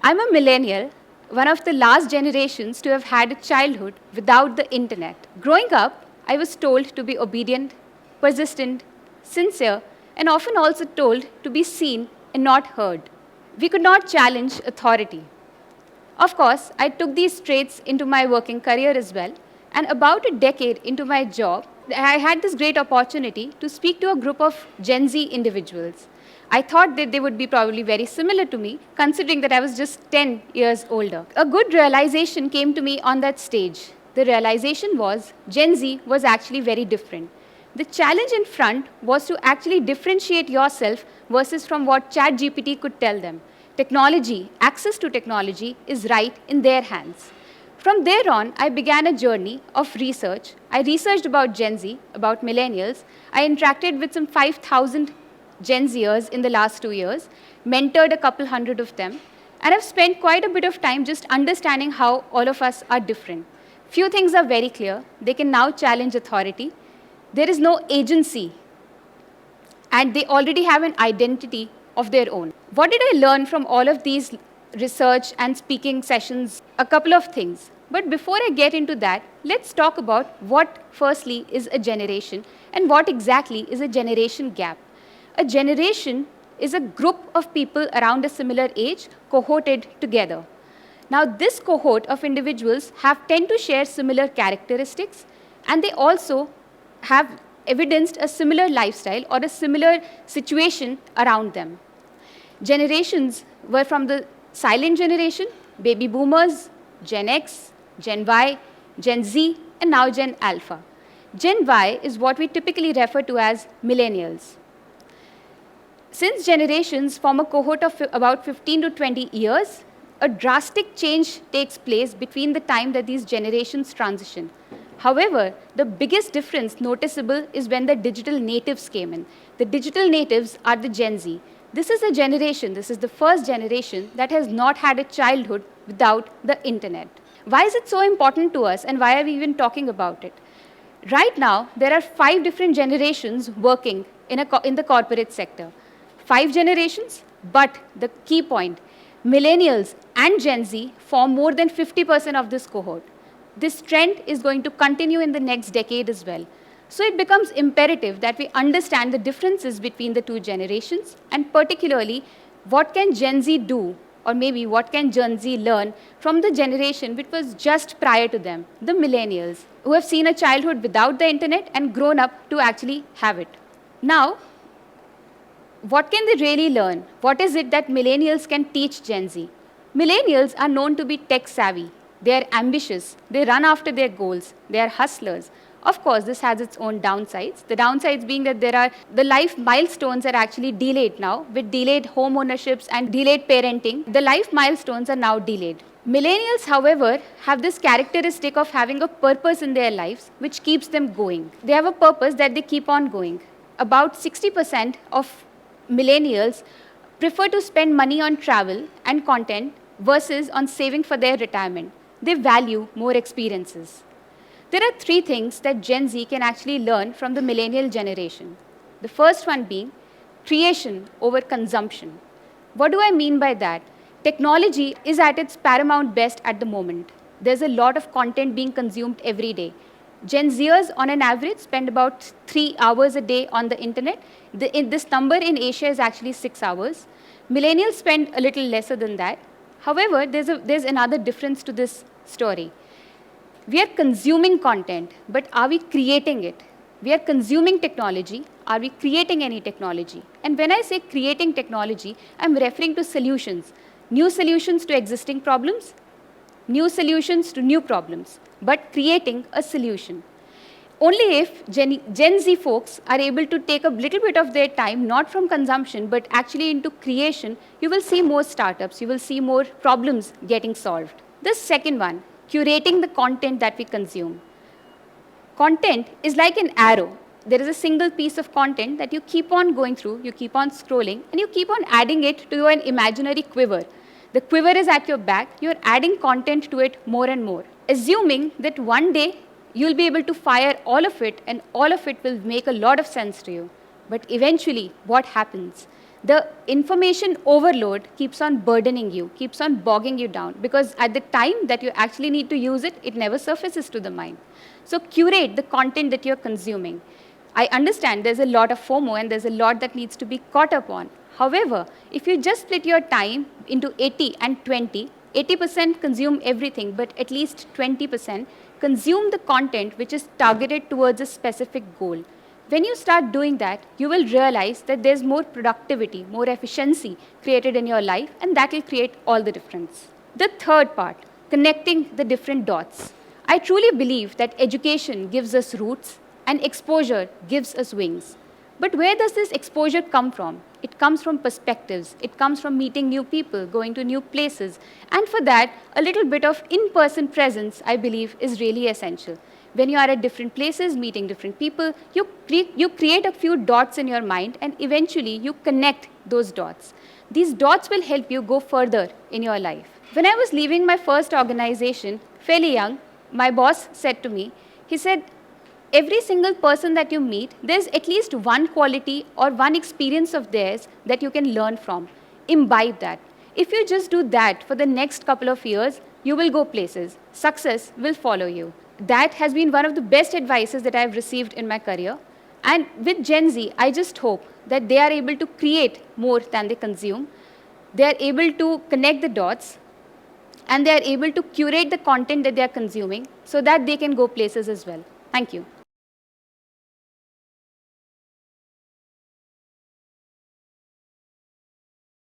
I'm a millennial, one of the last generations to have had a childhood without the internet. Growing up, I was told to be obedient, persistent, sincere, and often also told to be seen and not heard. We could not challenge authority. Of course, I took these traits into my working career as well, and about a decade into my job, I had this great opportunity to speak to a group of Gen Z individuals. I thought that they would be probably very similar to me, considering that I was just 10 years older. A good realization came to me on that stage. The realization was Gen Z was actually very different. The challenge in front was to actually differentiate yourself versus from what ChatGPT could tell them. Technology, access to technology, is right in their hands. From there on, I began a journey of research. I researched about Gen Z, about millennials. I interacted with some 5,000 Gen Zers in the last 2 years, mentored a couple hundred of them, and I've spent quite a bit of time just understanding how all of us are different. Few things are very clear. They can now challenge authority. There is no agency, and they already have an identity of their own. What did I learn from all of these research and speaking sessions? A couple of things. But before I get into that, let's talk about what, firstly, is a generation and what exactly is a generation gap. A generation is a group of people around a similar age cohorted together. Now, this cohort of individuals tend to share similar characteristics, and they also have evidenced a similar lifestyle or a similar situation around them. Generations were from the silent generation, baby boomers, Gen X, Gen Y, Gen Z, and now Gen Alpha. Gen Y is what we typically refer to as millennials. Since generations form a cohort of about 15 to 20 years, a drastic change takes place between the time that these generations transition. However, the biggest difference noticeable is when the digital natives came in. The digital natives are the Gen Z. This is a generation, this is the first generation that has not had a childhood without the internet. Why is it so important to us, and why are we even talking about it? Right now, there are 5 different generations working in the corporate sector. 5 generations, but the key point, millennials and Gen Z form more than 50% of this cohort. This trend is going to continue in the next decade as well. So it becomes imperative that we understand the differences between the two generations, and particularly what can Gen Z do, or maybe what can Gen Z learn from the generation which was just prior to them, the millennials, who have seen a childhood without the internet and grown up to actually have it. Now, what can they really learn? What is it that millennials can teach Gen Z? Millennials are known to be tech savvy. They are ambitious. They run after their goals. They are hustlers. Of course, this has its own downsides. The downsides being that the life milestones are actually delayed now, with delayed home ownerships and delayed parenting. The life milestones are now delayed. Millennials, however, have this characteristic of having a purpose in their lives, which keeps them going. They have a purpose that they keep on going. About 60% of millennials prefer to spend money on travel and content versus on saving for their retirement. They value more experiences. There are 3 things that Gen Z can actually learn from the millennial generation. The first one being creation over consumption. What do I mean by that? Technology is at its paramount best at the moment. There's a lot of content being consumed every day. Gen Zers, on an average, spend about 3 hours a day on the internet. This number in Asia is actually 6 hours. Millennials spend a little lesser than that. However, there's another difference to this story. We are consuming content, but are we creating it? We are consuming technology. Are we creating any technology? And when I say creating technology, I'm referring to solutions. New solutions to existing problems, new solutions to new problems, but creating a solution. Only if Gen Z folks are able to take a little bit of their time, not from consumption, but actually into creation, you will see more startups, you will see more problems getting solved. The second one, curating the content that we consume. Content is like an arrow. There is a single piece of content that you keep on going through, you keep on scrolling, and you keep on adding it to an imaginary quiver. The quiver is at your back, you're adding content to it more and more, assuming that one day you'll be able to fire all of it and all of it will make a lot of sense to you. But eventually, what happens? The information overload keeps on burdening you, keeps on bogging you down, because at the time that you actually need to use it, it never surfaces to the mind. So curate the content that you're consuming. I understand there's a lot of FOMO and there's a lot that needs to be caught up on. However, if you just split your time into 80 and 20, 80% consume everything, but at least 20% consume the content which is targeted towards a specific goal. When you start doing that, you will realize that there's more productivity, more efficiency created in your life, and that will create all the difference. The third part, connecting the different dots. I truly believe that education gives us roots and exposure gives us wings. But where does this exposure come from? It comes from perspectives. It comes from meeting new people, going to new places. And for that, a little bit of in-person presence, I believe, is really essential. When you are at different places, meeting different people, you create a few dots in your mind, and eventually you connect those dots. These dots will help you go further in your life. When I was leaving my first organization, fairly young, my boss said to me, he said, every single person that you meet, there's at least one quality or one experience of theirs that you can learn from. Imbibe that. If you just do that for the next couple of years, you will go places. Success will follow you. That has been one of the best advices that I've received in my career. And with Gen Z, I just hope that they are able to create more than they consume. They are able to connect the dots, and they are able to curate the content that they are consuming so that they can go places as well. Thank you.